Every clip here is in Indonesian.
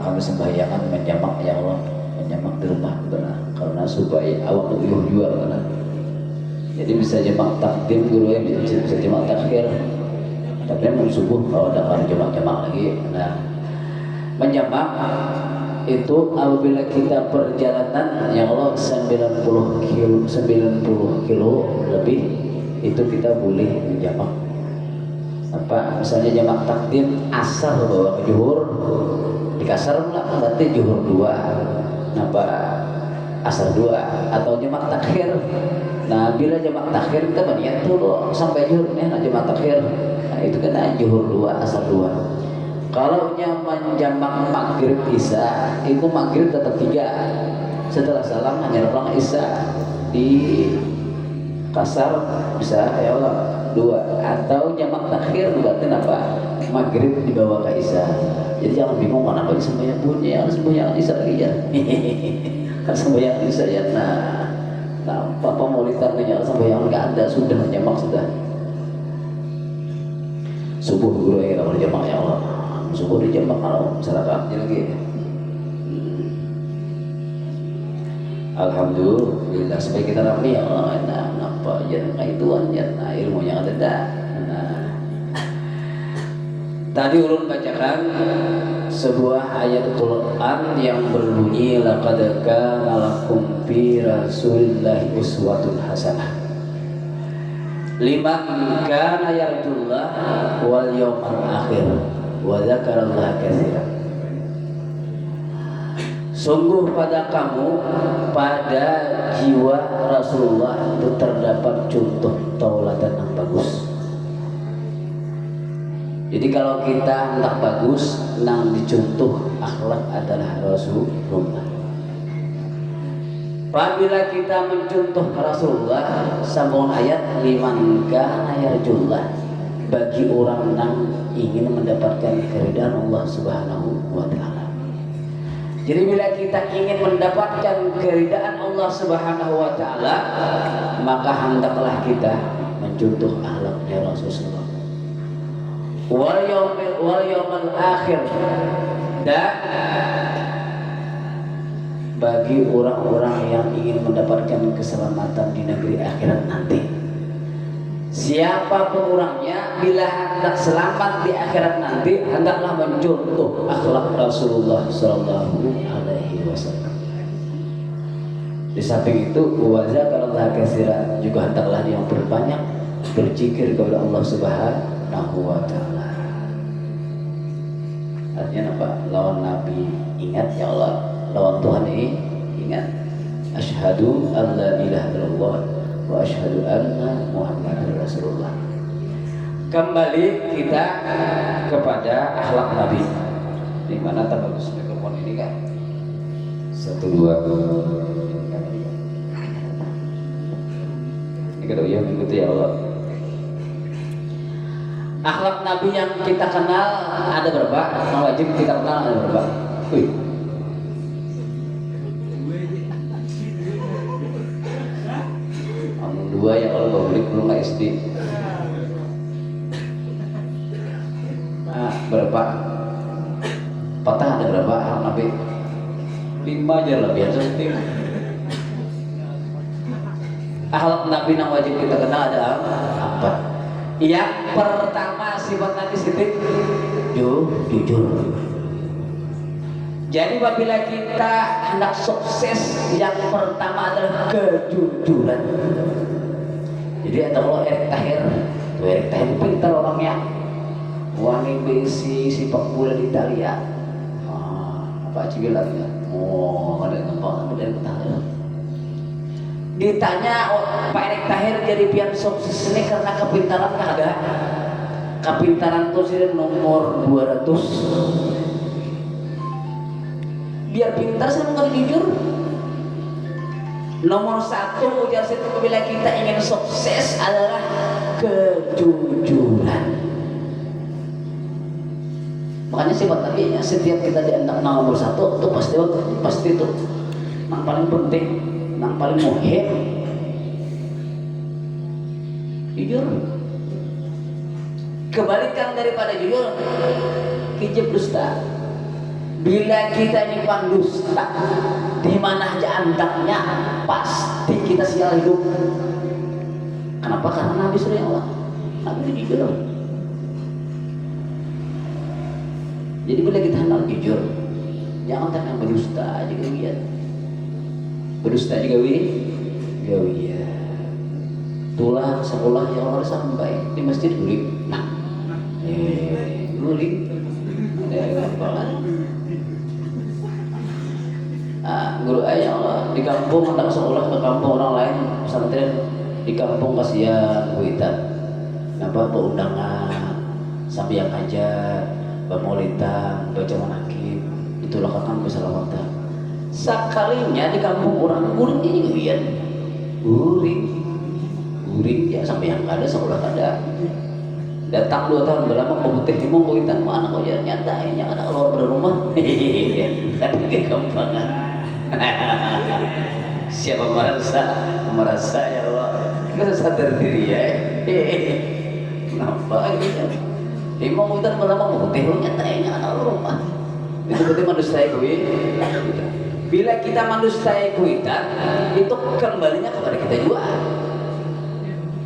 kami sembahyangan menjamak ya Allah, menjamak di rumah benar karena supaya awak uyuh juga benar. Jadi bisa jamak takdim guru ya, bisa jamak takhir. Tapi memang subuh kalau ada orang jamak lagi. Nah, menjamak itu apabila kita perjalanan ya Allah 90 kilo lebih itu kita boleh menjamak. Apa misalnya jamak takdim asar bawa ke zuhur di kasar pula berarti zuhur 2 apa asar 2 atau jamak takhir. Nah bila jamak takhir kita berniat dulu sampai zuhur nih nah jamak takhir. Nah itu kena zuhur 2 asar 2. Kalau nyaman jamak maghrib isya itu maghrib tetap 3 setelah salam hanya pulang isya di kasar bisa ya Allah 2 atau jamak takhir berarti apa maghrib dibawa ke isya. Jadi jangan bingung mana bagi sembahyang punya yang sembahyang isya lagi ya kan sembahyang isya ya nah apa mau litarnya sembahyang nggak ada sudah jamak sudah subuh guru ya kalau jamak ya Allah subuh di jamak kalau masyarakat lagi. Alhamdulillah supaya kita rapi ya Allah. Nah, apa ya kaituan ya nah, ilmu yang ada dah. Nah, tadi ulun bacakan sebuah ayat Quran yang berbunyi laqad kana lakum fi rasulillahi uswatun hasanah liman kana yarjullah wal yawmal akhir wa dzakarallaha katsiran. Sungguh pada kamu, pada jiwa Rasulullah itu terdapat contoh tauladan yang bagus. Jadi kalau kita hendak bagus, nang dicontoh akhlak adalah Rasulullah. Apabila kita mencontoh Rasulullah, sambung ayat liman kana yarjullah, bagi orang yang ingin mendapatkan keridhaan Allah Subhanahu wa taala. Jadi bila kita ingin mendapatkan keridaan Allah Subhanahu wa taala, maka hendaklah kita mencontoh akhlaknya Rasulullah. Wal yaumil akhir, dan bagi orang-orang yang ingin mendapatkan keselamatan di negeri akhirat nanti. Siapapun orangnya bila hendak selamat di akhirat nanti hendaklah mencontoh akhlak Rasulullah sallallahu alaihi wasallam. Di samping itu wazakarallaha katsiran, juga hendaklah dia berbanyak berzikir kepada Allah Subhanahu wa taala. Artinya apa? Lawan Nabi ingat ya Allah, lawan Tuhan ini ingat. Asyhadu an la ilaha illallah wa asyhadu anna Muhammadar Rasulullah. Kembali kita kepada akhlak Nabi. Di mana terbagus mikrofon ini kan? 1 2 ini kada ya mengikuti ya Allah. Akhlak Nabi yang kita kenal ada berapa? Yang wajib kita kenal ada berapa? Wih. Dua yang kalau balik belum SD. Nah, berapa? Patah ada berapa? Nabi 5 aja lah biasa tim. Akhlak Nabi yang wajib kita kenal ada apa? Yang pertama sifat Nabi sidik jujur. Jadi apabila kita hendak sukses, yang pertama adalah kejujuran. Jadi ada Allah Erick Thohir pintar orangnya, wangi besi sepak bola di Italia. Apa cibilannya? Oh, ada gampang dari Thohir. Ditanya Pak Erick Thohir jadi pian sukses ini karena kepintaran nggak ada. Kepintaran tuh sih nomor 200. Biar pintar saya mau jujur. Nomor 1 ujar saya bila kita ingin sukses adalah kejujuran. Makanya sifat Nabi setiap kita dianggap nomor 1 itu pasti itu yang paling penting, yang paling muhim. Jujur. Kebalikan daripada jujur, kijib dusta. Bila kita nyimpan dusta, di mana aja andaknya pasti kita sial hidup. Kenapa? Karena Nabi suruh Allah. Nabi itu jujur. Jadi bila kita hendak jujur, jangan tak yang berdusta aja lihat. Berdusta juga ya. Tulang sekolah yang harus sampai di masjid guling. Nah, guling. Ada gambaran. Guru ayah Allah di kampung anak sekolah ke kampung orang lain pesantren di kampung kasihan kuitan. Napa undangan sampai yang aja bamolitan baca manakib itulah kakang kesalawatan. Sekalinya di kampung orang guring ini guyan guring ya sampai yang ada sekolah ada datang 2 tahun berlama pemutih timung kuitan mana kau ya nyata yang ada keluar dari rumah tadi di kampungan. Siapa merasa ya Allah kita sadar diri ya kenapa gitu timung kuitan berlama pemutih nyata yang ada rumah itu berarti manusia gue. Bila kita manusia kuitan itu kembalinya kepada kita juga.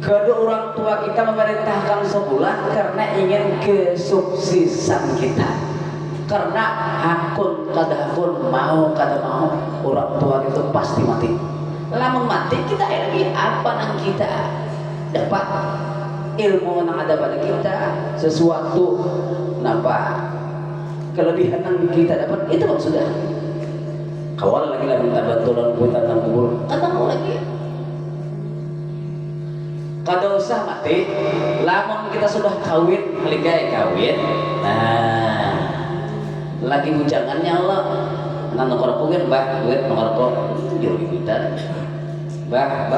Kedua orang tua kita memerintahkan sebulan karena ingin kesuksesan kita. Karena hakun kadahkun mau kada mau orang tua itu pasti mati. Lamun mati kita lagi apa yang kita dapat ilmu yang ada pada kita sesuatu napa kelebihan yang kita dapat itu maksudnya. Kawal lagi lah minta bantuan buatan dan kubur kata mau lagi. Kada usah mati, lamun kita sudah kawin, ligai kawin. Nah, lagi bujangannya Allah. Nah, nongkrong kugen, duit nongkrong jauh kita. Bah,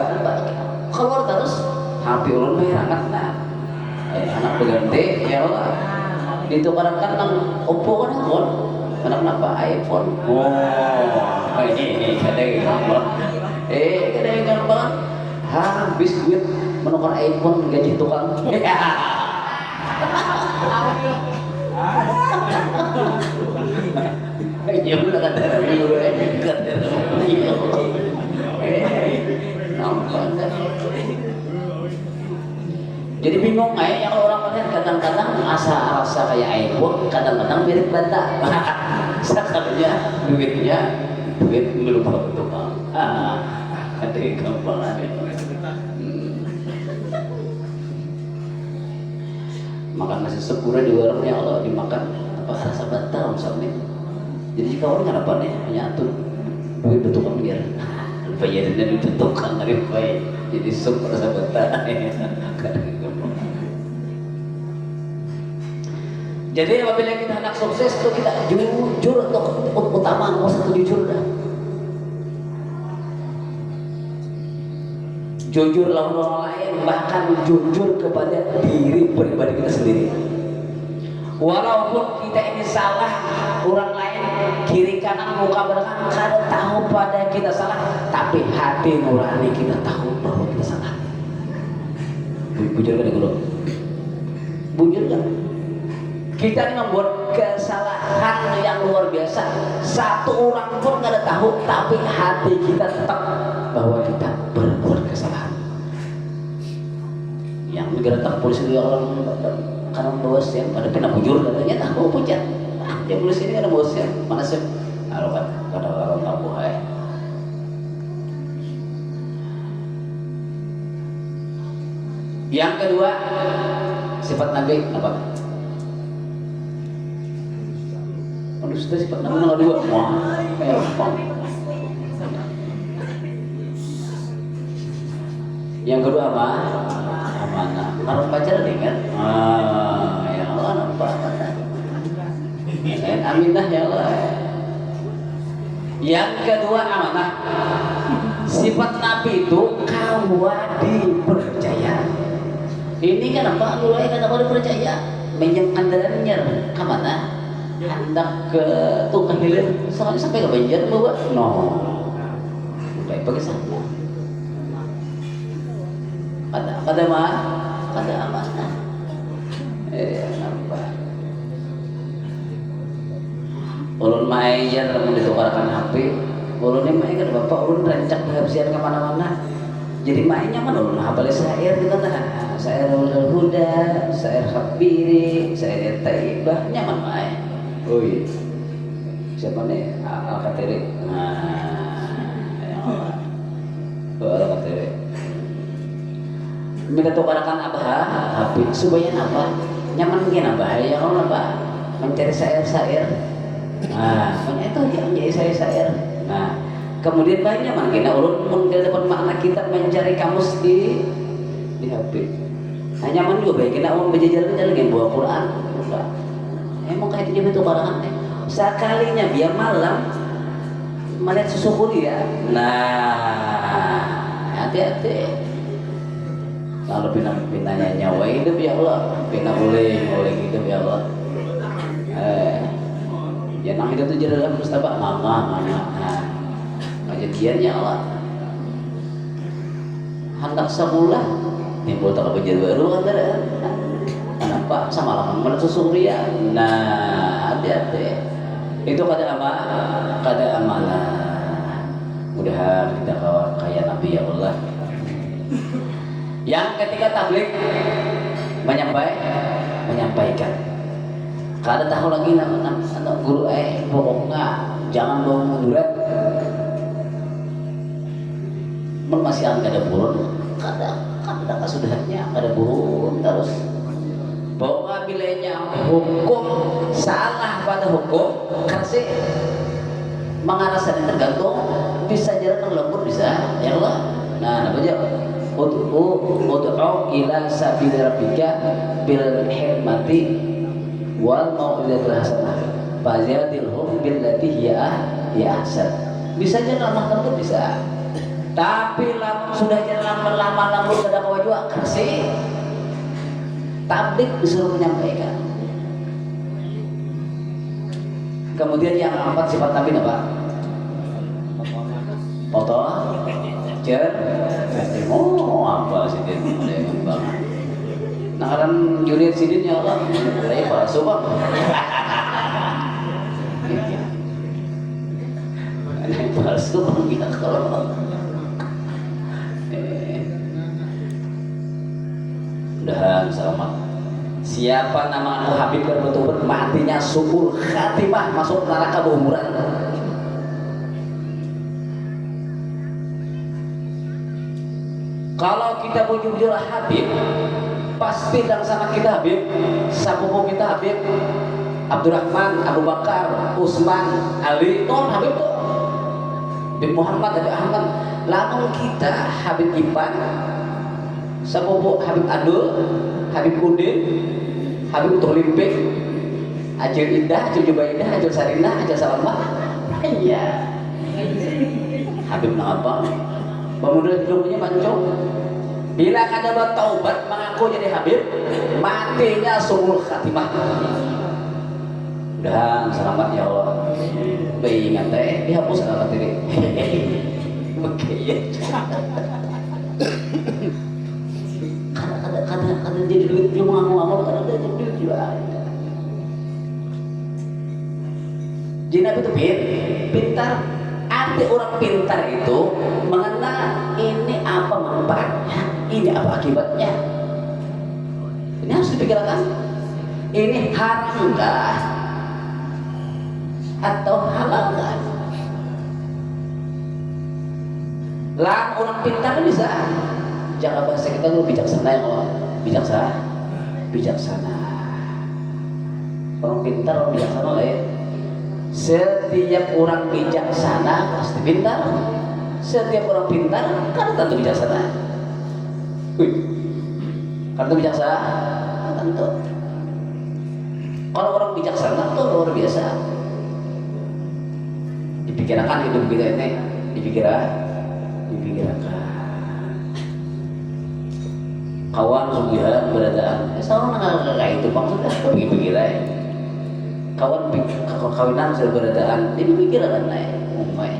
keluar terus, hampir ulun bayar anak anak berganti, ya Allah. Ditukarkan nang Oppo kan handphone, kenapa iPhone? Oh, ini kadang gampang. Kadang gampang. Habis duit menukar iPhone gaji tukang. Ya udah kata dulu jadi bingung yang orang melihat kadang-kadang rasa kayak iPhone, kadang-kadang mirip bata. Sekalinya duit melupa tukang. Ada gampang aja. Makan nasi sepura di warung ya Allah dimakan apa rasa bantal misalnya. Jadi jika orang apa nih hanya tuh duit bertukang biar bayarannya duit bertukang dari baik jadi sup rasa bantal. Jadi apabila kita anak sukses tuh kita jujur untuk utama nomor 1 jujur dah. Jujur lawan orang lain, bahkan jujur kepada diri pribadi kita sendiri. Walaupun kita ini salah, orang lain kiri kanan muka belakang kada tahu pada kita salah, tapi hati nurani kita tahu bahwa kita salah. Bujur kan guru? Bujur kan? Kita ini membuat kesalahan yang luar biasa. Satu orang pun kada tahu, tapi hati kita tetap bahwa kita berbuat kesalahan. Yang negara tak polisi dua orang karena bos yang pada pernah bujur katanya tahu pucat. Yang polisi ini kan bos yang mana sih? Kalau kan kada orang tahu hai. Yang kedua sifat Nabi apa? Manusia sifat Nabi nomor 2. Wah, yang kedua apa? Amanah. Harus pacar nih kan? Ya Allah nampak amanah. Aminah ya Allah. Yang kedua amanah. Sifat Nabi itu kawa dipercaya. Ini kan apa? Mulai kan apa dipercaya? Minyak andarannya kemana? Hendak ke tukang hilir, soalnya sampai ke Banjar bawa. No. Udah pakai sana. Kada amanah. Nampak. ulun main ya lamun ditukarkan HP ulun main kan bapak ulun rancak kehabisian kemana-mana jadi mainnya mana ulun hafal syair gitu nah syair ulul huda syair khabiri syair taibah nyaman main oi siapa nih Al-Qatiri nah ya Allah Al-Qatiri minta tukarakan abah HP supaya apa nyaman mungkin abah ya kalau apa mencari syair-syair nah makanya itu yang jadi syair-syair nah kemudian banyak mungkin ulun mungkin dapat makna kita mencari kamus di HP nah nyaman juga baik kita mau berjalan dengan buah Quran enggak emang kayak itu itu barangan sekalinya biar malam melihat susu ya nah hati-hati kalau pinanya nyawa hidup ya Allah pina boleh hidup ya Allah ya nang hidup itu jadi dalam mustabak mama nah kejadian ya Allah hendak sebulan timbul tak berjadi baru kenapa sama laman mana susuria nah hati-hati itu kata apa kata amanah mudah kita kayak Nabi ya Allah yang ketika tabligh menyampaikan kada tahu lagi nama guru pokoknya jangan bawa munduran masih ada burun kada kesudahnya kada burun terus bahwa bilanya hukum salah pada hukum kasih mengarasnya tergantung bisa jalan lembur bisa ya Allah nah apa aja ud'u ila sabili rabbika bil hikmati wal mau'izatil hasanah fazadilhum billati hiya ahsan bisa jalan lembur bisa tapi sudah jalan lama lembur kada kawa jua kasih tabligh disuruh menyampaikan kemudian yang keempat sifat Nabi apa? Foto apa sih dia banget nah kan Juliet Sidin ya Allah saya palsu bang ini palsu bang kita kalau mudahan selamat siapa nama Habib betul-betul matinya subur khatimah masuk neraka berumuran kalau kita jujur Habib pasti dan sama kita Habib sapupu kita Habib Abdurrahman, Abu Bakar, Utsman, Ali non Habib tuh Habib Muhammad, Habib Ahmad lamun kita Habib Ipan sapupu Habib Adul, Habib Udin, Habib Tulimpik Ajil Indah, Ajil Jubaidah, Ajil Sarinah, Ajil Salamah iya Habib apa? Pemuda hidupnya mancung bila kada bertaubat mengaku jadi Habib matinya sumul khatimah dan selamat ya Allah ingat dihapus alamat diri makanya kada jadi duit dia mengaku-ngaku kada jadi duit juga jadi Nabi itu pintar arti orang pintar itu mengenal ini apa manfaatnya, ini apa akibatnya. Ini harus dipikirkan. Ini haram enggak atau halal enggak? Lah orang pintar bisa jaga bahasa kita dulu bijaksana ya Allah, bijaksana. Orang pintar, orang bijaksana lah ya. Setiap orang bijaksana pasti pintar. Setiap orang pintar kan tentu bijaksana. Kan tentu bijaksana tentu. Kalau orang bijaksana itu luar biasa. Dipikirkan hidup kita ini, dipikirkan. Kawan sugihan beradaan, selalu nggak itu bang sudah pikir-pikir aja. Kawan kawinan sudah beradaan, dia pikirkan naik, umai.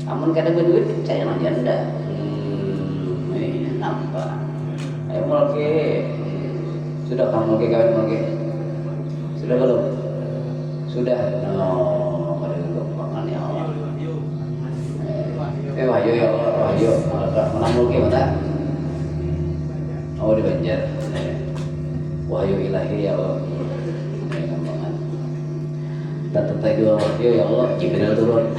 Amun kada berduit, saya nang janda. Ini nampak. Ayo mulai. Sudah kamu mulai kawin mulai. Sudah belum? Sudah. No. wahyu ya Allah, wahyu menamul ke mana? Oh di Banjar. Wahyu ilahi ya Allah. Tata dua wahyu ya Allah, Jibril turun.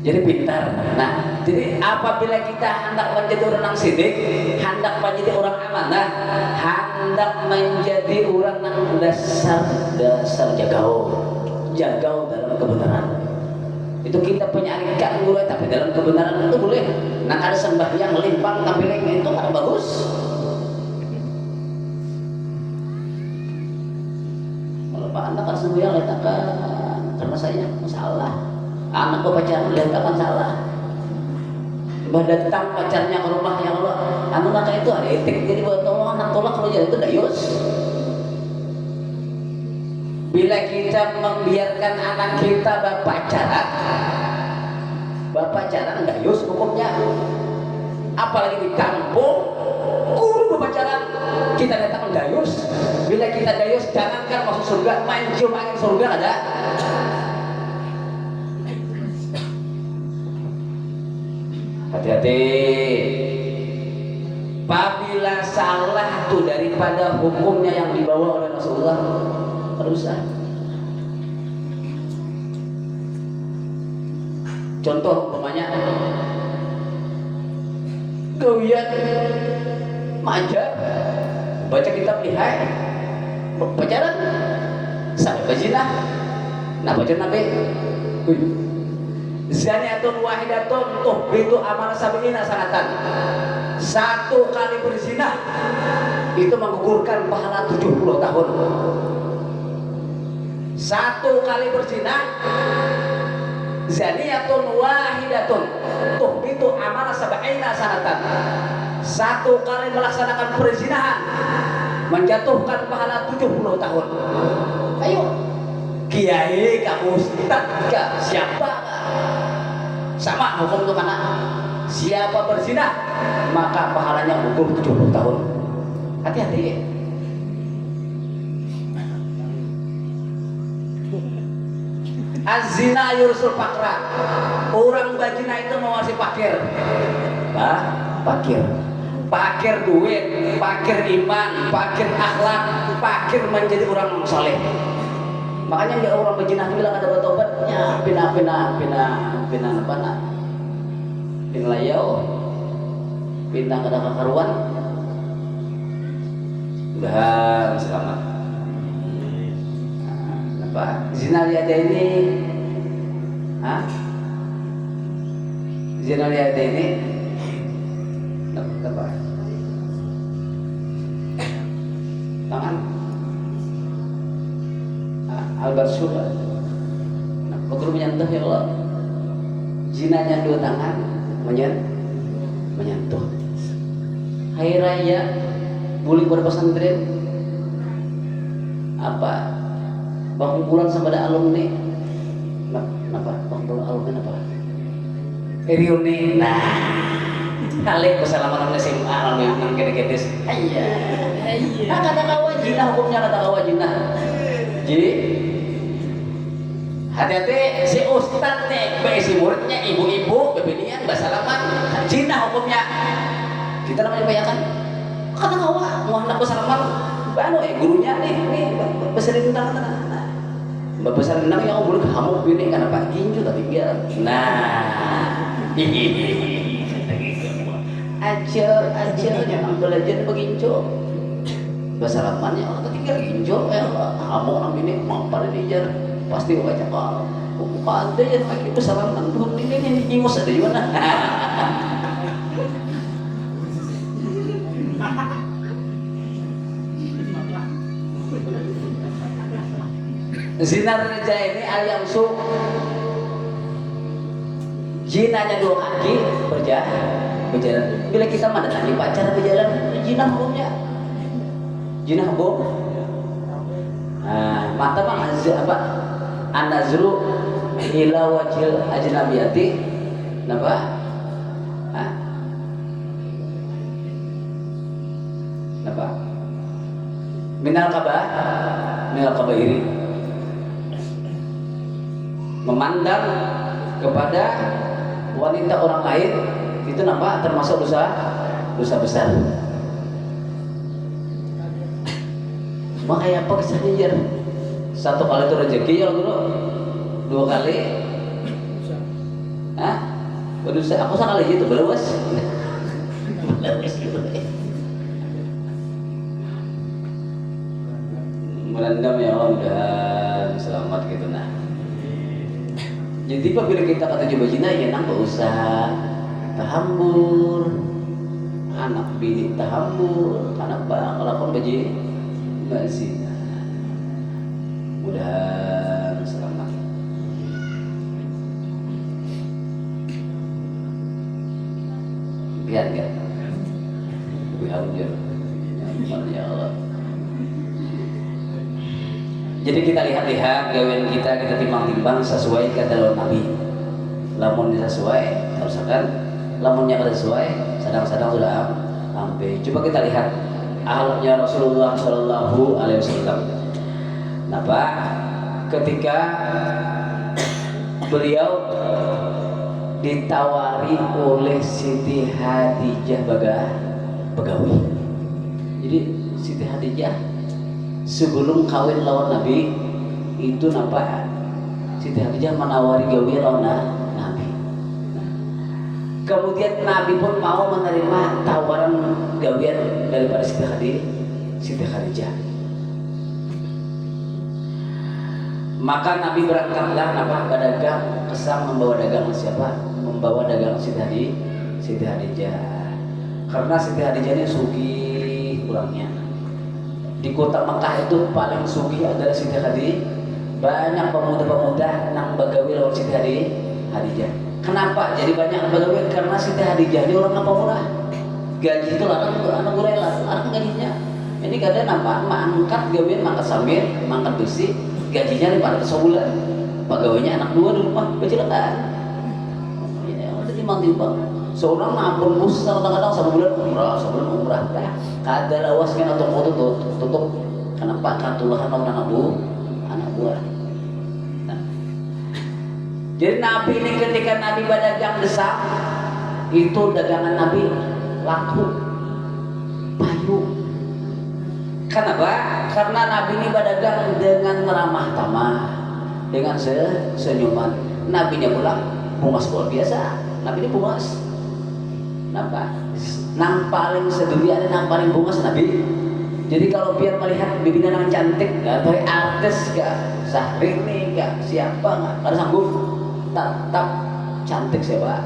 Jadi pintar. Nah, jadi apabila kita hendak menjadi orang yang sidik, hendak menjadi orang amanah, hendak menjadi orang yang dasar jagau dalam kebenaran. Itu kita penyaringkan boleh, tapi dalam kebenaran itu boleh. Nah, ada sembahyang limpang tapi itu kan bagus. Kalau Pak anak kan sembahyang letakkan karena saya masalah. Anak ke pacaran lihat akan salah. Bah datang pacarnya ke rumah yang Allah, anu nak itu ada etik, jadi buat tolong anak tolak kalau jadi itu dayus. Bila kita membiarkan anak kita berpacaran dayus hukumnya. Apalagi di kampung, guru berpacaran kita datang dayus. Bila kita dayus, jangankan masuk surga, mancium angin surga ada. Hati-hati. Apabila salah itu daripada hukumnya yang dibawa oleh Rasulullah, rusak. Contoh umpamanya gawian manja baca kitab lihai pacaran sampai berzina. Nah baca nabi zaniatun wahidatun itu amal sabiina sanatan. Satu kali berzina itu menggugurkan pahala 70 tahun. Satu kali berzina zaniatun wahidatun itu amal sabiina sanatan. Satu kali melaksanakan perzinahan menjatuhkan pahala 70 tahun. Ayo kiai, kamu ustaz, siapa? Sama hukum itu karena siapa berzina maka pahalanya gugur 70 tahun. Hati-hati. Az-zina yursul fakra. Orang berzina itu mau ngasih pakir. Pakir duit, pakir iman, pakir akhlak, pakir menjadi orang saleh. Makanya dia orang berzina bilang ada bertobatnya, pindah apa nak? Pindah layau, pindah ke karuan, udah selamat. Apa? Zina lihat ini, Zina lihat ini, apa? Tangan. Al-Barsyulah. Nah, betul menyentuh ya Allah. Zinanya 2 tangan menyentuh. Hari raya boleh berpesantren apa? Kumpulan sama ada alumni. Kenapa? Kumpulan alumni apa? Reuni. Nah, kalik bersalaman SMA alumni yang gede-gede. Iya. Nah, kata kawan jina hukumnya kata kawan jina. Jadi hati-hati si ustad nih, si muridnya ibu-ibu bebenian basalaman, Cina hukumnya. Kita namanya bayangkan, kata kawa mau anak basalaman, bano gurunya nih besarin tentang besar nang yang boleh kamu bini karena Pak Ginju tapi tinggal. Nah, acil jangan belajar beginjo. Basalamannya orang ketinggal ginjo, kamu orang bini mampar dijar. Pasti baca kalau ada yang pakai pesalaman turun ini ingus ada di mana? Zina raja ini al-yamsu, zinanya 2 kaki berjalan. Bila kita mana tadi pacaran berjalan, zina hukumnya, zina hukum. Nah, mata bang apa? An-nazru ila wajhil ajnabiyati napa? Napa? Minal kabah minal kabairi, memandang kepada wanita orang lain itu nampak termasuk dosa besar. Makanya apa kisahnya ya? Satu kali itu rezeki ya guru, dua kali, berdosa. Aku sekali itu belawas. Merendam ya Allah, mudah selamat gitu nah. Jadi apabila kita kata coba zina ya nang gak usah tahambur, anak bini tahambur, anak bang lakon baji nggak zina. Mudah selamat. Biar kan, biar ya Allah. Jadi kita lihat-lihat gawean kita timbang-timbang sesuai kata Nabi. Lamun sesuai, misalkan lamunnya kada sesuai, sedang-sedang sudah sampai. Coba kita lihat akhlaknya Rasulullah Shallallahu Alaihi Wasallam. Napa? Ketika beliau ditawari oleh Siti Hadijah Bagawi. Jadi Siti Hadijah sebelum kawin lawan Nabi itu nampak Siti Hadijah menawari gawe lawan Nabi. Kemudian Nabi pun mau menerima tawaran gawean daripada Siti Hadijah. Maka Nabi berangkatlah berdagang, kesang membawa dagang siapa? Membawa dagang Siti Hadijah. Karena Siti Hadijah ini sugih kurangnya. Di kota Mekah itu paling sugih adalah Siti Hadijah. Banyak pemuda-pemuda nang bagawi lawan Siti Hadijah. Kenapa? Jadi banyak bagawi karena Siti Hadijah ini orang apa murah. Gaji itu larang gajinya. Ini kadang nampak mangkat gawian, mangkat sambil, mangkat besi, gajinya 500 sebulan. Pegawainya anak 2 di rumah, kecelakaan. Ya udah timbang-timbang. Seorang ampun bus kadang-kadang sebulan umrah dah. Kada lawas kan atau foto tutup kenapa katulahan lawan anak buah. Nah. Jadi Nabi ini ketika Nabi berdagang desa itu dagangan Nabi laku payu. Kenapa? Karena Nabi ini berdagang dengan ramah tamah, dengan senyuman. Nabinya pulang bungas luar biasa. Nabi ini bungas. Nampak? Nang paling sedulia ada nang paling bungas Nabi. Jadi kalau biar melihat bibina nang cantik, gak boleh artis, gak Syahrini, gak siapa, gak ada sanggup. Tetap cantik siapa?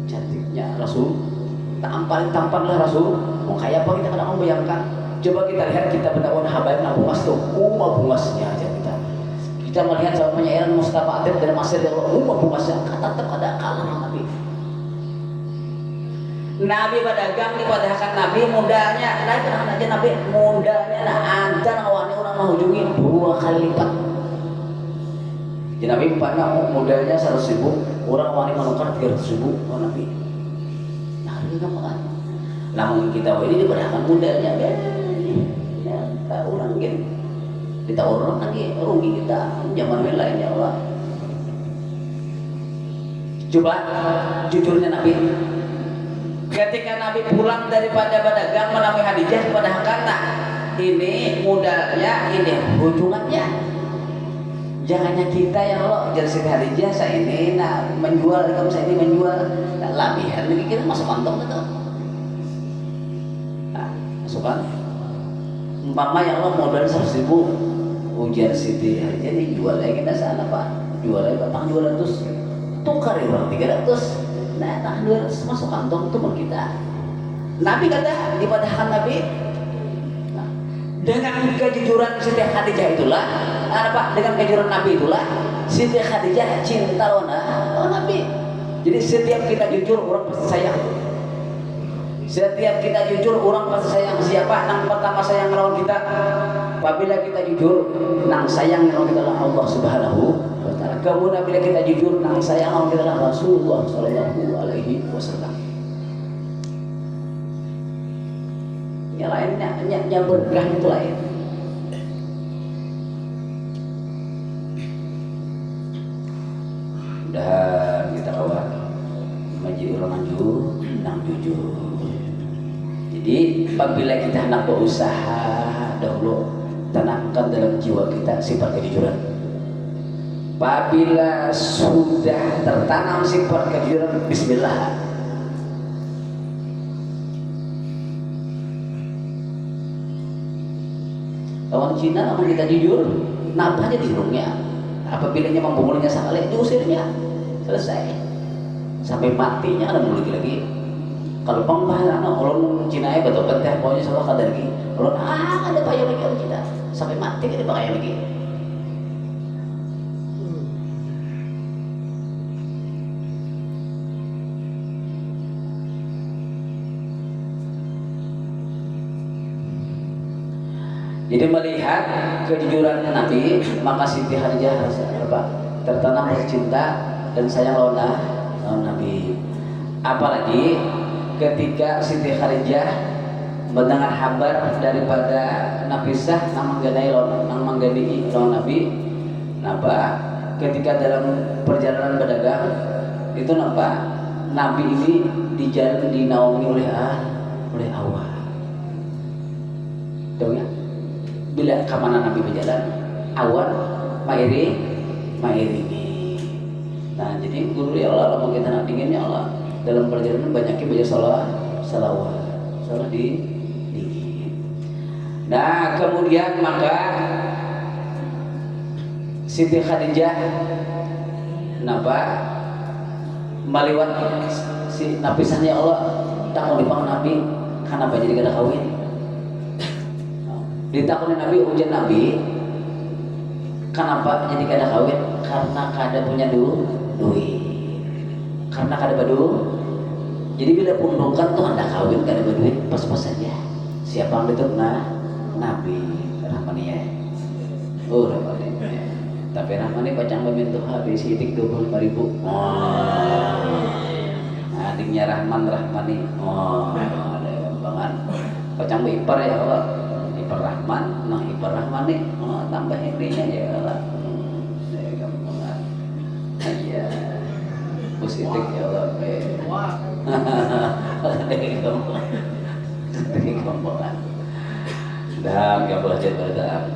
Cantiknya Rasul. Paling tampanlah Rasul. Mau kayak apa kita kadang membayangkan. Coba kita lihat kita berdakwah habaib nang bungas tuh, bungasnya aja kita. Kita melihat sama penyairan Mustafa Atib dari Masir ya Allah, bungasnya tetap ada kalah Nabi. Nabi berdagang dipadahkan Nabi mudanya, naik aja Nabi mudanya ada awalnya orang menghujungi 2 kali lipat. Jadi Nabi pada mudanya 100.000, orang wani menukar 300.000 Nabi. Nah itu kan namun kita ini dipadahkan mudanya ya orang gitu. Kita orang lagi rugi kita zaman lain ya Allah. Coba jujurnya Nabi. Ketika Nabi pulang daripada berdagang menemui Hadijah dipadahkan, nah ini modalnya, ini hubungannya. Jangannya kita ya Allah jadi Siti Hadijah saya ini menjual, kamu saya ini menjual, labihan ini kita masuk kantong betul. Nah, masukkan. Umpama ya Allah modal 100.000, ujar Siti Hadijah ini jual lagi kita sana Pak, jual lagi Pak 200, tukar ya orang 300. Nah, tangan 200 masuk kantong itu buat kita. Nabi kata dipadahkan Nabi. Nah, dengan kejujuran Siti Hadijah itulah, dengan kejujuran Nabi itulah Siti Hadijah cinta lawan Nabi. Jadi setiap kita jujur orang pasti sayang. Setiap kita jujur orang pasti sayang. Siapa nang pertama sayang lawan kita? Apabila kita jujur, nang sayang lawan kita adalah Allah Subhanahu. Kemudian bila kita jujur nang sayang kita adalah Rasulullah Shallallahu Alaihi Wasallam. Yang lainnya berkah itu lain. jujur. Jadi apabila kita hendak berusaha, dahulu tanamkan dalam jiwa kita sifat kejujuran. Apabila sudah tertanam sifat kejujuran, bismillah. Lawan Cina, kalau kita jujur, napa aja dirungnya. Apabila nya mempukulnya sekali, diusirnya, selesai. Sampai matinya ada mulai lagi. Kalau pembahasan orang Cina ya betul betul pokoknya salah kadar lagi. Kalau ada payah lagi orang Cina, sampai mati kita pakai lagi. Jadi melihat kejujuran Nabi, maka Siti Khadijah tertanam rasa cinta dan sayang lawan Nabi. Apalagi ketika Siti Khadijah mendengar kabar daripada Nafisah nang mangganai lawan Nabi, napa ketika dalam perjalanan berdagang itu napa Nabi ini dinaungi oleh Allah. Tahu ya? Bila kemana Nabi berjalan, awan mairingi. Nah, jadi guru ya Allah, kalau kita nak dinginnya Allah dalam perjalanan banyaknya baca salawat di dingin. Nah, kemudian maka Siti Khadijah napa maliwat si napisahnya Allah tak mau dipang Nabi kenapa jadi kada kawin. Ditakuni Nabi, ujian Nabi kenapa jadi kada kawin? Karena kada punya duit, karena kada badu. Jadi bila pundukan tuh anda kawin kada berduit pas-pas saja. Siapa yang betul? Nabi Rahmani ya. Oh Rahmani. Tapi Rahmani pacang memintu habis sidik 25.000. Adiknya Rahmani. Ada banget. Pacang ipar ya Allah. Ipar Rahman, ipar Rahmani. Tambah ininya ya Allah. Iya. Positif ya Allah. Dah gak belajar pada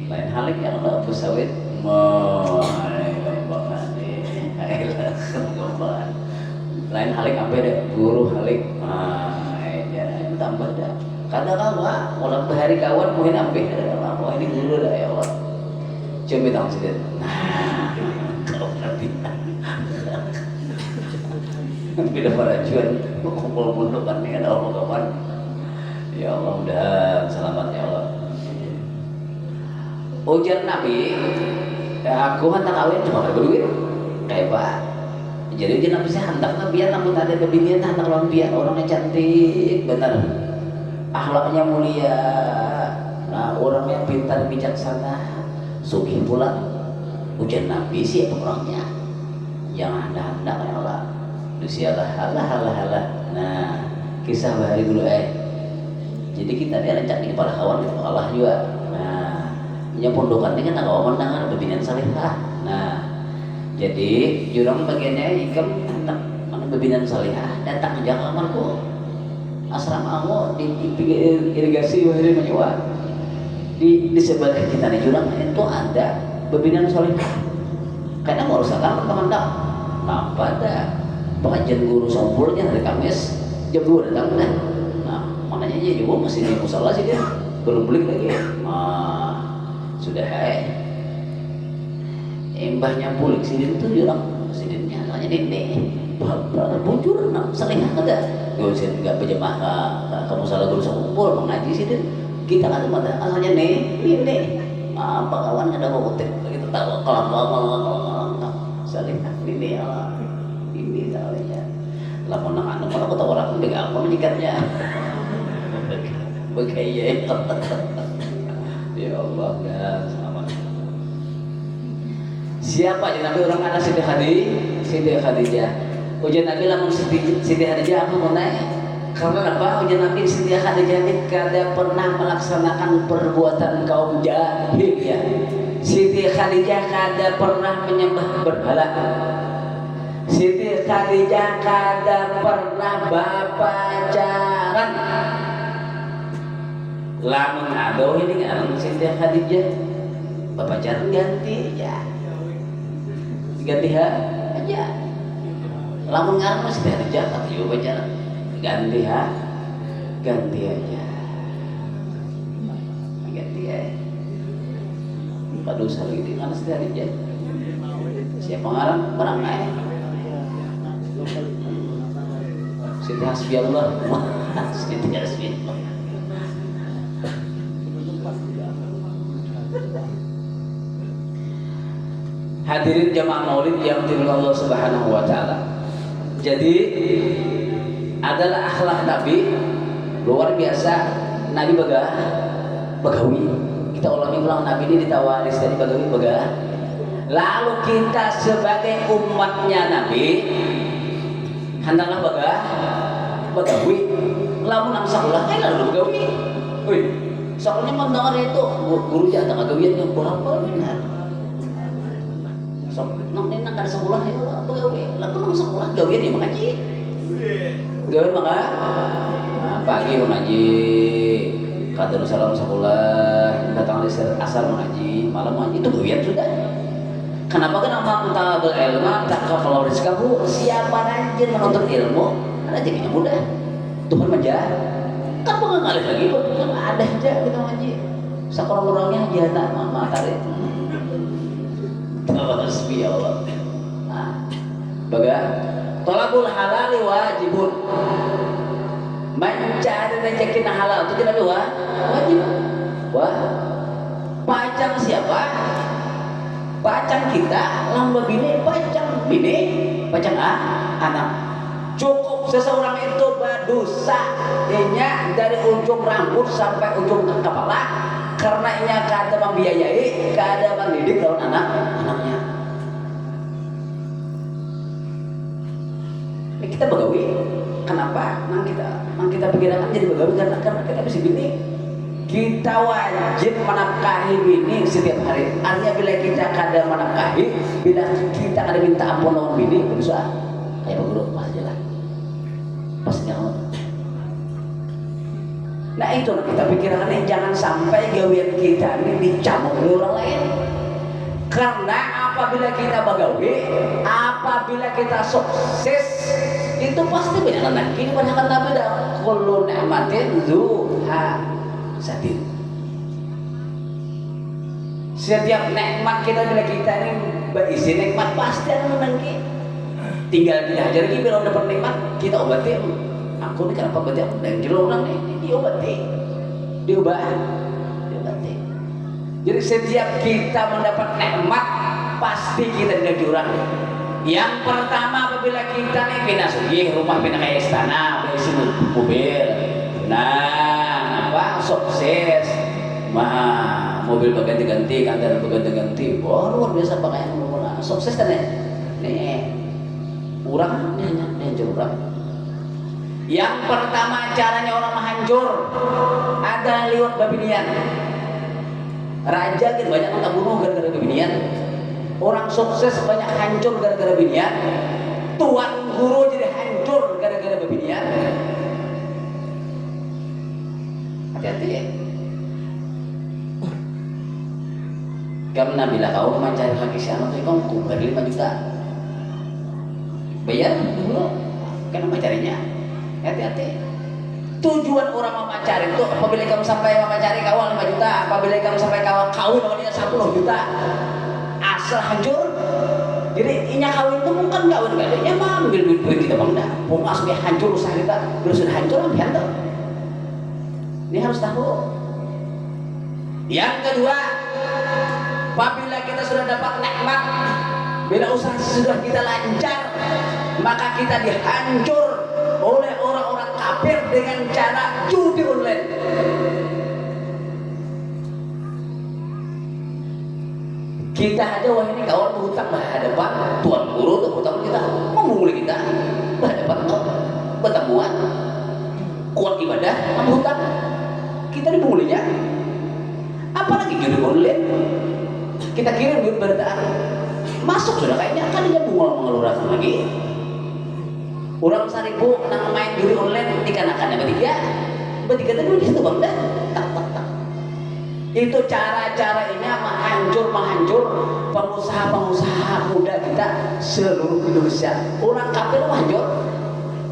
lain halik ya Allah pesawit lain halik apa deh guru halik tambah dah kadang apa walau berhari kawan mungkin ambil wah ini guru dah ya Allah coba tahu sedikit kalau nanti bila para juan kumpul pundukan dengan Allah kawan. Ya Allah mudah selamat ya Allah. Ujar Nabi, aku hantar kawin cuma ada duit, kayak pak. Jadi ujar Nabi saya hantar Nabi namun ada kebinian hantar lawan biar orangnya cantik benar, akhlaknya mulia, nah orangnya pintar bijaksana, sugih pula. Ujar Nabi sih orangnya, jangan anda ya Allah. Lusialah halah. Nah kisah bahari dulu jadi kita dia rencana di kepala kawan itu Allah juga. Nah yang pondokan ini kan agak mendengar bebinan salihah. Nah jadi jurang bagiannya ikam anak bebinan salihah datang jaga amalku asrama aku di irigasi bahari menyewa di sebelah kita nih jurang itu ada bebinan salihah karena mau rusakan teman tak apa ada pengajian guru sampulnya hari Kamis jam 2 datang kan. Nah maknanya aja juga masih di musola sih dia belum beli lagi. Sudah embahnya pulik sidin tuh jurang sidinnya soalnya ini bujur selingah ada gue sih nggak berjemaah ke musola guru sampul mengaji sidin kita kan ada asalnya ini apa kawan ada mau kutip gitu tahu kalau selingah ini Allah ini salahnya lah mau nang malah aku tahu orang dengan apa menyikatnya begaya ya Allah dan selamat siapa aja Nabi orang ada Siti Khadijah ujian Nabi lamun Siti Khadijah aku mau naik karena apa ujian Nabi Siti Khadijah ini kada pernah melaksanakan perbuatan kaum jahil ya Siti Khadijah kada pernah menyembah berhala. Siti Khadijah kada pernah pacaran. Lamun adoh ini kan Siti Khadijah pacaran ganti ya. Ganti aja. Lamun ngarang Siti Khadijah tapi juga pacaran. Ganti ganti aja. Ganti aja. Aduh salah gitu kan Siti Khadijah. Siapa ngarang barang aja. Siti Hasbiyallah. Siti Hasbiyallah. Hadirin jamaah maulid yang dimuliakan Allah Subhanahu wa taala. Jadi adalah akhlak Nabi luar biasa. Nabi bagawi. Kita ulang Nabi ini ditawaris dari bagawi. Lalu kita sebagai umatnya Nabi hendaklah bagawi. Lamun nang sakulah kan lalu bagawi. Wih, sakulnya mau dengar itu guru jatah bagawian yang berapa benar. So, nang kada sekolah ya bagawi. Lalu nang sekolah gawian ya mengaji. Gawian maka pagi mengaji, kadang salam sekolah, datang asar mengaji, malam mengaji itu gawian sudah. Kenapa kan nama talabul ilmu tak kalau rizkahu siapa rajin menuntut ilmu rezekinya mudah. Tuhan menjaga. Kan pengen ngalih lagi kan ada aja kita ngaji. Sakurang-kurangnya aja tak tarik. Tasbih Allah. Baga talabul halal wajibun. Mencari rezeki halal itu tidak wajib. Wah. Pacang siapa? Pacang kita, lamba bini, pacang anak. Cukup seseorang itu berdosa nya dari ujung rambut sampai ujung kepala karena ia kada membiayai, kada mendidik lawan anaknya. Ini kita begawi. Kenapa? Nang kita pikiran jadi begawi karena kita bisa bini. Kita wajib menafkahi bini setiap hari. Artinya bila kita kada menafkahi, bila kita kada minta ampun lawan bini, berdosa. Kayak guru pas jalan, pas jalan. Nah itu kita pikirkan jangan sampai gawian kita ini dicamuk oleh orang lain. Karena apabila kita bagawi, apabila kita sukses, itu pasti banyak anak. Ini banyak anak beda. Kullu ni'matin zuha satin. Setiap nikmat kita bila kita ini berisi nikmat pasti ada menangki. Tinggal kita ajar lagi belum dapat nikmat kita obati. Aku ini kenapa obati aku dan jelas orang ini diobati, diobati. Jadi setiap kita mendapat nikmat pasti kita tidak jurang. Yang pertama apabila kita nih pindah sugih rumah pindah kayak istana, berisi mobil. Nah, sukses, mobil berganti-ganti, kantor berganti-ganti, luar biasa pakaian mula. Sukses kan ya? Nih, kurang hancur orang. Yang pertama caranya orang menghancur ada lewat babinian. Raja kan banyak yang tak bunuh gara-gara babinian. Orang sukses banyak hancur gara-gara babinian. Tuan guru jadi hancur gara-gara babinian. Hati-hati ya. Karena bila kau mencari lagi si anak itu kau beri 5 juta bayar dulu karena mencarinya. Hati-hati. Tujuan orang mencari itu apabila kamu sampai mencari kawan 5 juta, apabila kamu sampai kawan kawin namanya 10 juta asal hancur. Jadi inya kawin itu bukan kawin gak ada ya mah ambil duit kita bang dah pun asli hancur usaha kita sudah hancur ambil hantar. Ini harus tahu. Yang kedua, apabila kita sudah dapat nikmat, bila usaha sudah kita lancar, maka kita dihancur oleh orang-orang kafir dengan cara judi online. Kita aja wah ini kawan berhutang berhadapan tuan guru tuh hutang kita memulai kita berhadapan pertemuan kuat ibadah menghutang kita dibulinya. Apalagi judi online kita kirim duit berita masuk sudah kayaknya kan dia bunga mengeluarkan lagi Orang 1000 nang main judi online dikanakan bertiga tadi di situ bang dah tak tak tak. Itu cara-caranya menghancur pengusaha-pengusaha muda kita seluruh Indonesia. Orang kafir hancur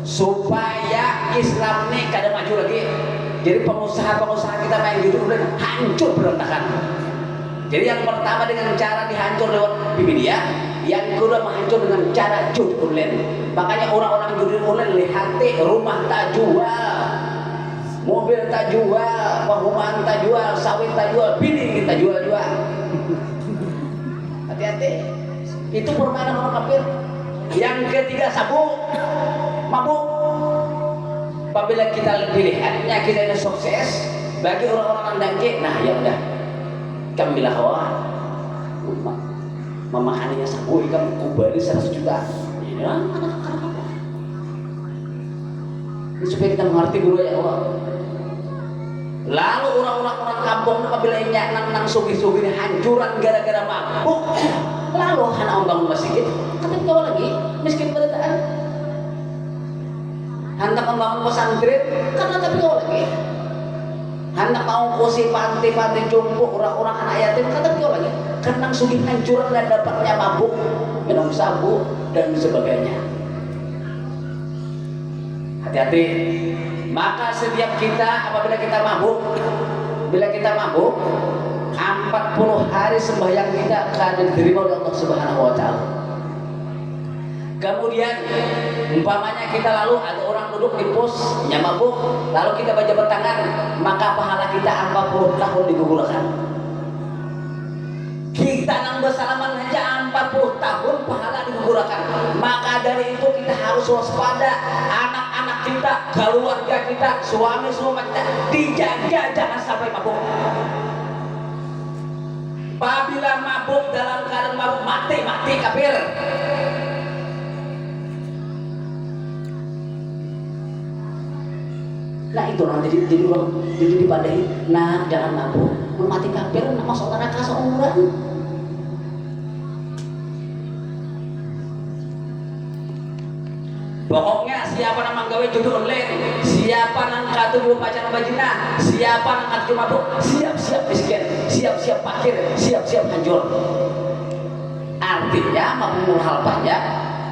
supaya Islam ini kada maju lagi. Jadi pengusaha-pengusaha kita main judi online hancur berantakan. Jadi yang pertama dengan cara dihancur lewat media, yang kedua menghancur dengan cara judi online. Makanya orang-orang judi online lihat rumah tak jual, mobil tak jual, perumahan tak jual, sawit tak jual, bini kita jual-jual. Hati-hati, itu permainan orang kafir. Yang ketiga mabuk. Apabila kita dilihatnya kita ini sukses, bagi orang-orang dangke, nah ya udah, kami bilang memahaminya sabu ikan kubari 100 juta. Ya, ini supaya kita mengerti dulu ya Allah. Lalu orang-orang kampung apabila nang sugi-sugi ini hancuran gara-gara mabuk, lalu anak bangun masjid, kata kau lagi miskin berataan. Hendak membangun pesantren, karena tapi kau lagi. Hendak mau kursi panti-panti jompo orang-orang anak yatim, kata kau lagi. Karena sugi hancuran dan dapatnya mabuk, minum sabu dan sebagainya. Hati-hati. Maka setiap kita apabila kita mabuk, 40 hari sembahyang kita akan diterima oleh Allah Subhanahu wa taala. Kemudian umpamanya kita lalu ada orang duduk di pos mabuk, lalu kita berjabat tangan, maka pahala kita 40 tahun digugurkan. Kita nang bersalaman aja 40 tahun pahala digugurkan. Maka dari itu kita harus waspada, anak-anak kita, keluarga kita, suami kita dijaga jangan sampai mabuk. Apabila mabuk dalam keadaan mabuk mati kafir. Nah itu nanti jadi dipadahi. Nah jangan mabuk, mati kafir, masuk neraka seumuran. Pokoknya siapa nang manggawe judi online, siapa nang katu pacaran bajina, siapa nang katu mabuk, siap-siap miskin, siap-siap fakir, siap-siap hancur. Artinya mampu hal banyak.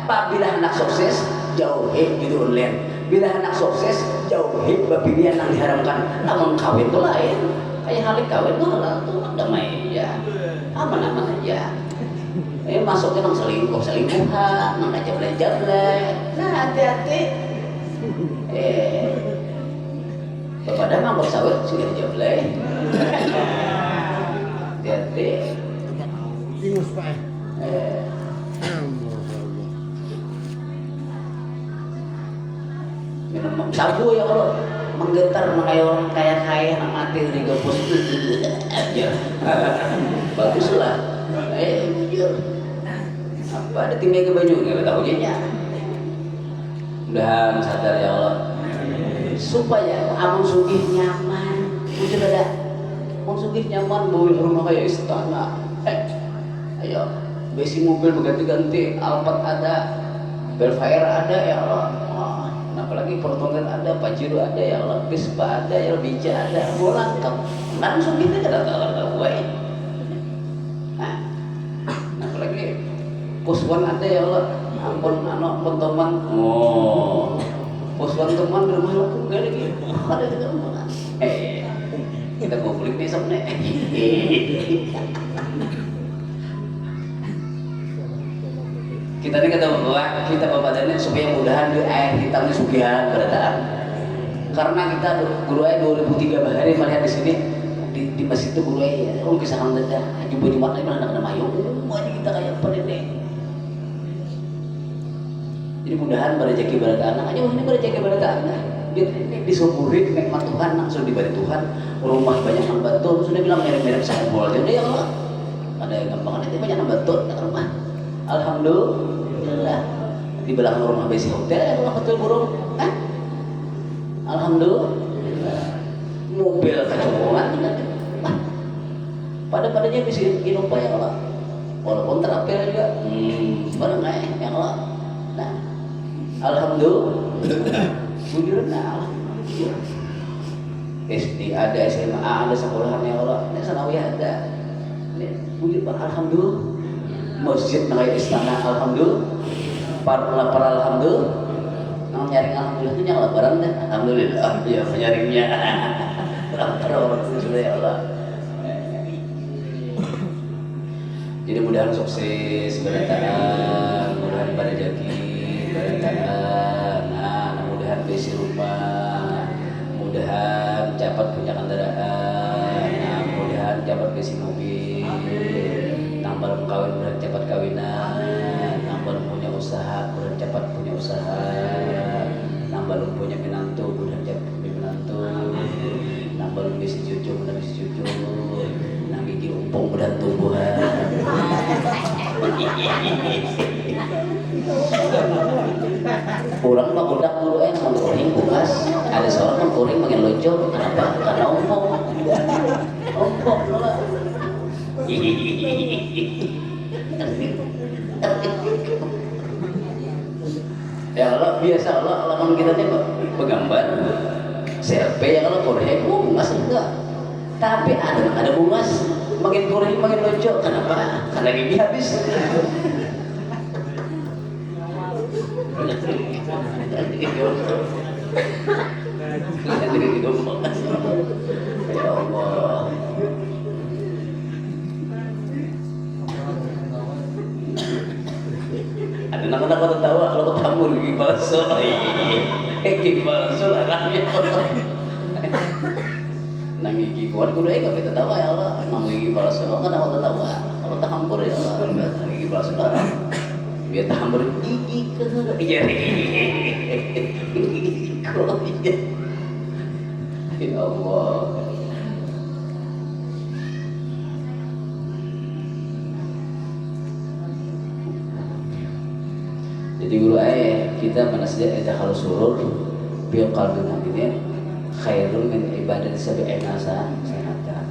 Apabila hendak sukses, jauhi judi online. Bila hendak sukses, jauhi babinian yang diharamkan. Namun kawin itu lain. Kayak halik kawin itu halal tuh damai aja, aman-aman aja. Masuknya nang selingkuhan, nang jable-jable. Nah hati-hati. Kepada mang bersawit sudah jable. Hati-hati. Ingus Pak. Minum sabu ya Allah. Menggetar kayak orang kaya nang mati di gopus aja. Baguslah. Jujur. Apa ada timnya ke baju nggak tahu jadinya. Mudah sadar ya Allah. Supaya amun sugih nyaman. Mungkin ada amun sugih nyaman bawa rumah kayak istana. Ayo, besi mobil berganti-ganti, Alphard ada, Belfire ada ya Allah. Apalagi Portugal ada, Pajero ada ya Allah, Vespa ada ya, Bija ada, bola lengkap. Langsung kita kada tahu gue. Apalagi Puswan ada ya Allah, ampun ampun teman. Puswan teman rumah aku enggak ada gitu. Ada juga mana? Kita konflik besok nih. Kita ini kata bahwa kita bapak supaya mudahan di air hitam di sugihan berataan. Karena kita guru ayah 2003 hari melihat di sini di masjid itu guru ayah ya, kisah kang dada jumpa Jumat lagi mana kena mayung, aja kita kayak pendek. Jadi mudahan berjaki berataan, aja ini berjaki berataan. Biar ini disyukuri nikmat Tuhan langsung diberi Tuhan. Rumah banyak yang betul, sudah bilang merek-merek sampul jadi ya Allah. Ada yang gampang nanti banyak yang betul tak rumah. Alhamdulillah di belakang rumah besi hotel ya Allah betul burung. Alhamdulillah mobil kecokongan pada-padanya bisa minum ya Allah walaupun terapel juga barang ya Allah. Nah Alhamdulillah. Bujurna alhamdulillah. SD ada, SMA ada, sekolahan ya Allah. Ini sanawiyah ada. Ini bujur alhamdulillah. Masjid nang istana alhamdulillah. Para alhamdulillah. Nang nyaring alhamdulillah itu nyala barang deh. Alhamdulillah ya penyaringnya. Para orang sudah ya Allah. Jadi mudahan sukses berantakan, mudahan pada jaki berantakan, mudahan besi rumah, mudahan cepat punya kendaraan, mudahan cepat besi mobil, nambah kawin mudahan cepat kawinan, nambah punya usaha mudahan cepat punya usaha, nambah punya menantu mudahan cepat punya menantu, nambah besi cucu mudahan besi cucu. Gigi umpung mudah tumbuhan. Orang mah budak dulu mengkuring bungas. Ada seorang mengkuring makin lucu. Kenapa? Karena umpung. Umpung lah. Ya Allah biasa Allah lamun kita nih begambar selfie ya kalau kuring bungas enggak. Tapi ada bungas makin kuring makin lucu. Kenapa? Karena gigi habis. Ya Allah. Ada anak-anak kau tertawa kalau ketemu gigi palsu. Gigi palsu larangnya. Nang gigi kuat kudu gak bisa tawa ya Allah. Nang gigi palsu kan aku tertawa. Kalau tak hampur ya Allah. Nang gigi palsu larang. Biar tak hampur gigi ke iya. Gigi kok iya. Ya Allah. Jadi guru kita menasjid kalau surur bil qalbi mu'minin khairun min ibadah sab'ina sanata.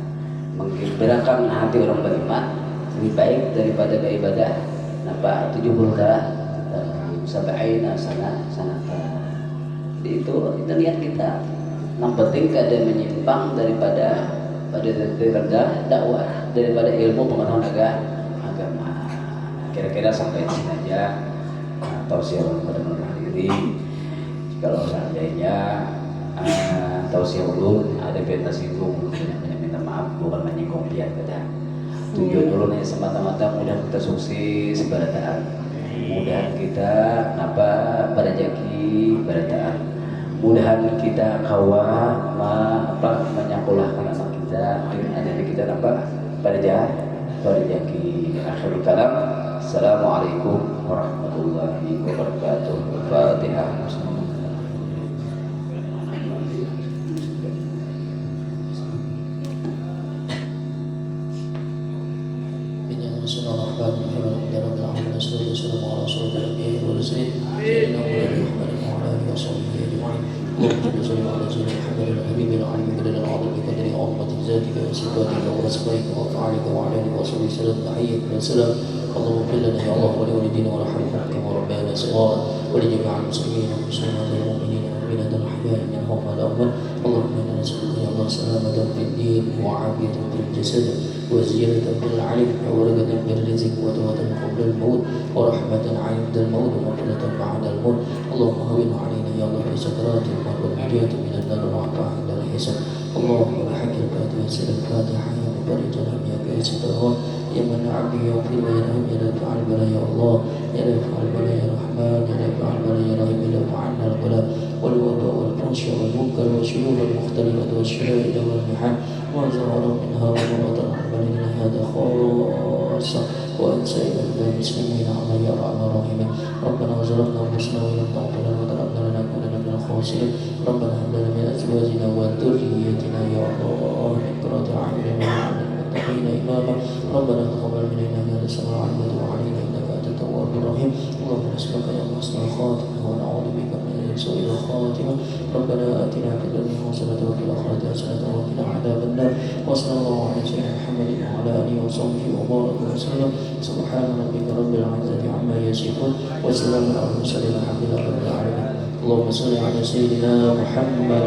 Menggembirakan hati orang beriman lebih baik daripada beribadah 70 sab'ina sanata. Jadi itu niat kita. Yang penting kada menyimpang daripada dakwah, daripada ilmu pengetahuan agama. Kira-kira sampai sini aja. Tausiah kepada menghadiri. Kalau seandainya tausiah ulun ada yang tersinggung, minta maaf, bukan menyinggung pihak kita. Tujuan ulun hanya semata-mata mudah kita sukses berataan, mudah kita berjaki berataan, mudahan kita kawan menyakolahkan anak kita dengan adanya kita berjaki. Akhirul kalam. Assalamualaikum warahmatullahi wabarakatuh. Fatihah. اللهم اغفر لنا يا الله ولوالدينا وارحمهم كما ربيانا صغارا ولجميع المسلمين والمسلمات والمؤمنين والمؤمنات الاحياء منهم والاموات. اللهم انا نسالك يا الله سلامة في الدين وعافية في الجسد وزيادة في العلم وبركة في الرزق وتوبة قبل الموت ورحمة عند الموت ومغفرة بعد الموت. اللهم هون علينا يا الله في سكرات الموت والنجاة من النار والعطاء عند الحساب. اللهم بحق الفاتحة سر الفاتحة يا مبارك الأنبياء بأسد الهون يا من عبد يغفر ويرحم يا رفع البلاء يا الله يا رفع البلاء يا رحمن يا رفع البلاء يا رحيم يا رفع عنا البلاء والوباء والفحش والمنكر والشيوخ المختلفة والشدائد والمحن ما ظهر منها وما بطن عن بلدنا هذا خاصة وأن سائر المسلمين على يا أرحم الراحمين. ربنا ظلمنا أنفسنا وإن لم تغفر لنا وترحمنا لنكونن من الخاسرين. ربنا هب لنا من أزواجنا وذريتنا يا الله من قرة أعين للمتقين إماما. ربنا تقبل منا إنك أنت السميع العليم وتب علينا إنك أنت التواب الرحيم. اللهم نسألك يا الله حسن الخاتمة ونعوذ بك من من سوء الخاتمة. ربنا آتنا في الدنيا حسنة وفي الآخرة حسنة وقنا عذاب النار. وصلى الله على سيدنا محمد وعلى آله وصحبه وبارك وسلم. سبحان ربك رب العزة عما يصفون وسلام على المرسلين والحمد لله رب العالمين. اللهم صل على سيدنا محمد.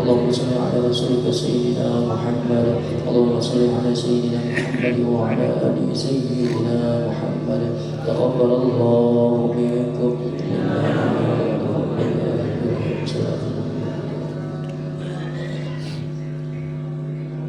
اللهم صل على رسولك سيدنا محمد. اللهم صل على سيدنا محمد وعلى آل سيدنا محمد. تقبل الله منكم